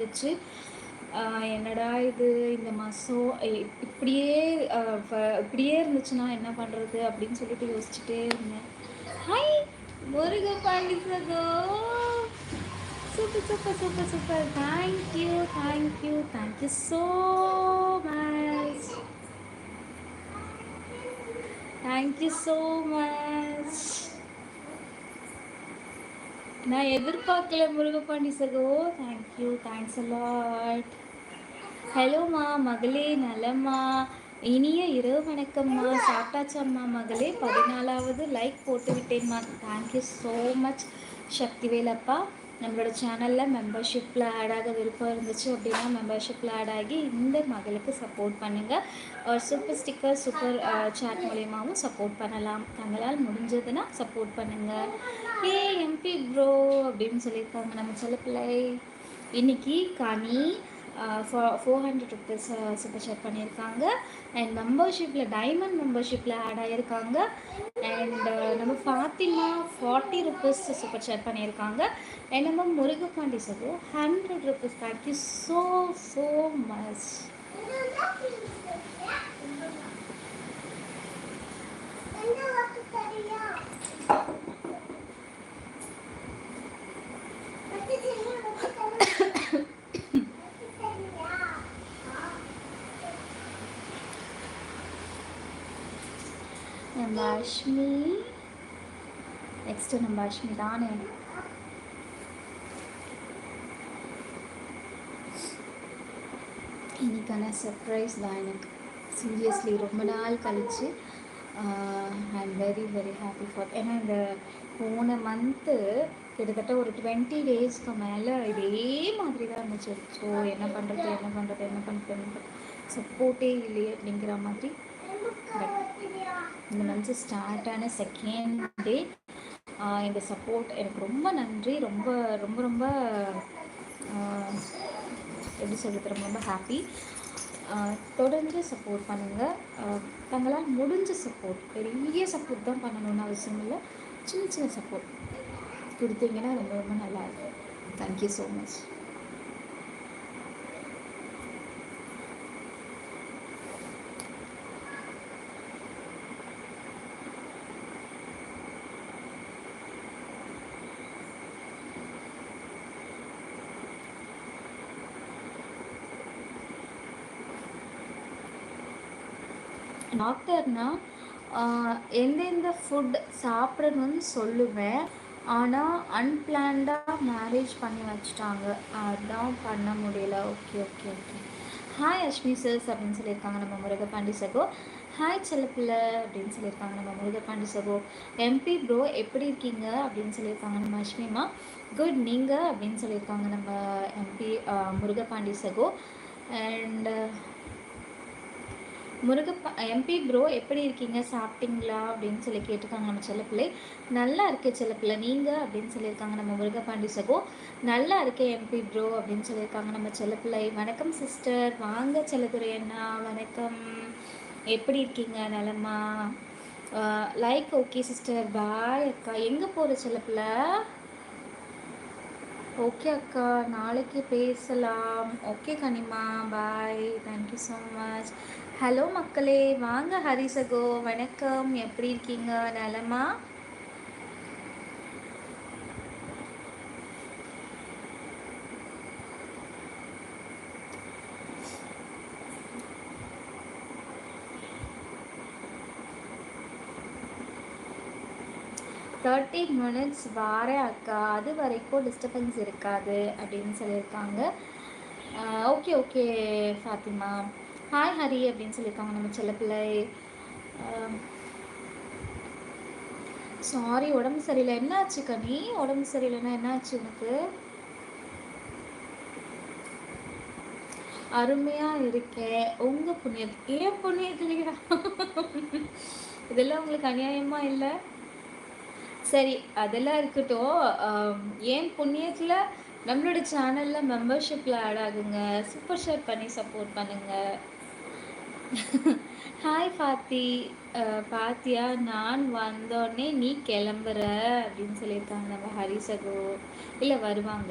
வச்சு என்னடா இது இந்த மாதம் இப்படியே இருந்துச்சுன்னா என்ன பண்ணுறது அப்படின்னு சொல்லிட்டு யோசிச்சுட்டே இருந்தேன். ஹாய் முருகபாண்டி சகோ, super super super super. Thank you thank you thank you so much, thank you so much. நான் எதிர்பார்க்கல முருகபாண்டி சகோ. Thank you, thanks a lot. ஹலோம்மா மகளே, நலம்மா, இனிய இரவு வணக்கம்மா. சாப்பிட்டாச்சம்மா மகளே? 14வது லைக் போட்டு விட்டேன்மா. தேங்க்யூ ஸோ மச் சக்திவேலப்பா. நம்மளோட சேனலில் மெம்பர்ஷிப்பில் ஆட் ஆக விருப்பம் இருந்துச்சு அப்படின்னா மெம்பர்ஷிப்பில் ஆட் ஆகி இந்த மகளுக்கு சப்போர்ட் பண்ணுங்கள். சூப்பர் ஸ்டிக்கர் சூப்பர் சேட் மூலியமாகவும் சப்போர்ட் பண்ணலாம். தங்களால் முடிஞ்சதுன்னா சப்போர்ட் பண்ணுங்கள். எம்பி ப்ரோ அப்படின்னு சொல்லியிருக்காங்க நம்ம செல்லப்பிள்ளை. இன்னைக்கு கனி 400 ருபீஸ் சூப்பர் ஷேர் பண்ணியிருக்காங்க. அண்ட் மெம்பர்ஷிப்பில் டைமண்ட் மெம்பர்ஷிப்பில் ஆட் ஆகியிருக்காங்க. அண்ட் நம்ம ஃபாத்திமா 40 ருபீஸ் சூப்பர் ஷேர் பண்ணியிருக்காங்க. அண்ட் நம்ம முருகபாண்டி சகோ 100 rupees. Thank you so so much. நம்ம அஷ்மி நெக்ஸ்ட்டு, நம்ம அஷ்மி தானே. இன்னைக்கான சர்ப்ரைஸ் தான் எனக்கு. சீரியஸ்லி ரொம்ப நாள் கழிச்சு I am very very happy for. ஏன்னா இந்த போன மந்த்து கிட்டத்தட்ட ஒரு 20 டேஸ்க்கு மேலே இதே மாதிரி தான் இருந்துச்சு. ஸோ என்ன பண்ணுறது சப்போர்ட்டே இல்லையே அப்படிங்கிற மாதிரி. பட் இந்த மந்த்து ஸ்டார்ட் ஆன செகண்ட் டே இந்த சப்போர்ட் எனக்கு ரொம்ப நன்றி. ரொம்ப ரொம்ப ரொம்ப எப்படி சொல்கிறது, ரொம்ப ரொம்ப ஹாப்பி. தொடர்ந்து சப்போர்ட் பண்ணுங்கள். தங்களால் முடிஞ்ச சப்போர்ட், பெரிய சப்போர்ட் தான் பண்ணணும்னு அவசியம் இல்லை, சின்ன சின்ன சப்போர்ட் கொடுத்தீங்கன்னா ரொம்ப ரொம்ப நல்லாயிருக்கும். Thank you so much. டாக்டர்னா எந்தெந்த ஃபுட் சாப்பிடணும்னு சொல்லுவேன். ஆனால் அன்பிளான்டாக மேரேஜ் பண்ணி வச்சுட்டாங்க, அதுதான் பண்ண முடியல. Okay okay okay. Hi Ashmi சர்ஸ் அப்படின்னு சொல்லியிருக்காங்க நம்ம முருகபாண்டி சகோ. ஹாய் செல்லப்பிள்ளை அப்படின்னு சொல்லியிருக்காங்க நம்ம முருகபாண்டி சகோ. எம்பி ப்ரோ எப்படி இருக்கீங்க அப்படின்னு சொல்லியிருக்காங்க நம்ம அஷ்மிமா. குட், நீங்கள் அப்படின்னு சொல்லியிருக்காங்க நம்ம முருகபாண்டி சகோ. அண்ட் எம்பி ப்ரோ எப்படி இருக்கீங்க, சாப்பிட்டீங்களா அப்படின்னு சொல்லி கேட்டிருக்காங்க நம்ம செல்லப்பிள்ளை. நல்லா இருக்கே செல்லப்பிள்ளை, நீங்கள் அப்படின்னு சொல்லியிருக்காங்க நம்ம முருகபாண்டி சகோ. நல்லா இருக்கேன் எம்பி ப்ரோ அப்படின்னு சொல்லியிருக்காங்க நம்ம செல்லப்பிள்ளை. வணக்கம் சிஸ்டர், வாங்க செல்லதுரை அண்ணா, வணக்கம். எப்படி இருக்கீங்க, நலமா? லைக் ஓகே சிஸ்டர், பாய் அக்கா. எங்கே போகிற செல்லப்பிள்ளை? ஓகே அக்கா, நாளைக்கு பேசலாம். ஓகே கனிமா, பாய், தேங்க்யூ ஸோ மச். ஹலோ மக்களே, வாங்க ஹரிசகோ, வணக்கம். எப்படி இருக்கீங்க, நலமா? தேர்ட்டி மினிட்ஸ் வாரேன் அக்கா, அது வரைக்கும் டிஸ்டர்பன்ஸ் இருக்காது அப்படின்னு சொல்லியிருக்காங்க. Okay okay Fathima. Hi Hari அப்படின்னு சொல்லியிருக்காங்க நம்ம செல்லப்பிள்ளை. சாரி, உடம்பு சரியில்லை. என்னாச்சு கனி, உடம்பு சரியில்லைன்னா என்னாச்சு உனக்கு? அருமையாக இருக்கேன் உங்கள் புண்ணியத்து. ஏன் புண்ணியத்துலையா? இதெல்லாம் உங்களுக்கு அநியாயமாக இல்லை? சரி, அதெல்லாம் இருக்கட்டும். ஏன் புண்ணியத்தில் நம்மளோட சேனலில் மெம்பர்ஷிப்பில் ஆட் ஆகுங்க, சூப்பர் ஷேர் பண்ணி சப்போர்ட் பண்ணுங்கள். ஹாய் ஃபாத்தி, பாத்தியா நான் வந்தோடனே நீ கிளம்புற அப்படின்னு சொல்லியிருக்காங்க நம்ம ஹரிசகோ. இல்லை வருவாங்க,